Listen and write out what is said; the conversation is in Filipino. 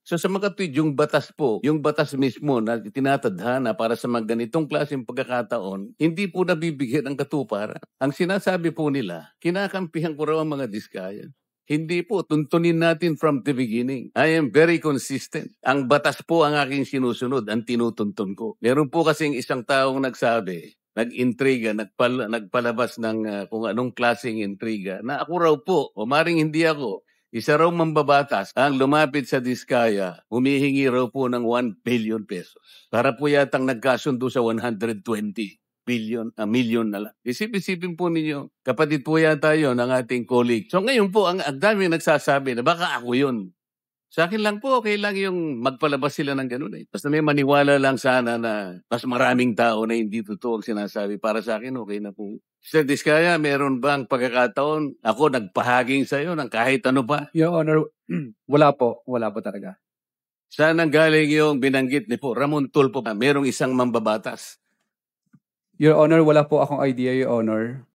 So sa makatwid, yung batas po, yung batas mismo na tinatadhana para sa mga ganitong klaseng pagkakataon, hindi po nabibigyan ng katuparan. Ang sinasabi po nila, kinakampihan ko raw ang mga diskaya. Hindi po, tuntunin natin from the beginning. I am very consistent. Ang batas po ang aking sinusunod, ang tinutuntun ko. Meron po kasing isang taong nagsabi, nag-intriga, nagpalabas ng kung anong klaseng intriga, na ako raw po, o maring hindi ako, isa raw mambabatas ang lumapit sa Diskaya, humihingi raw po ng 1 billion pesos. Para po yatang nagkasundo sa 120 million na lang. Isipin po ninyo, kapatid po yata yun ng ating colleague. So ngayon po, ang dami nagsasabi na baka ako yun. Sa akin lang po, okay lang yung magpalabas sila ng ganun eh. Basta may maniwala lang sana na mas maraming tao na hindi totoo ang sinasabi. Para sa akin, okay na po. Sir Diskaya, meron bang pagkakataon ako nagpahaging sa'yo ng kahit ano pa? Your Honor, wala po talaga. Saan ang galing yung binanggit ni po Ramon Tulfo? Merong isang mambabatas. Your Honor, wala po akong idea, Your Honor.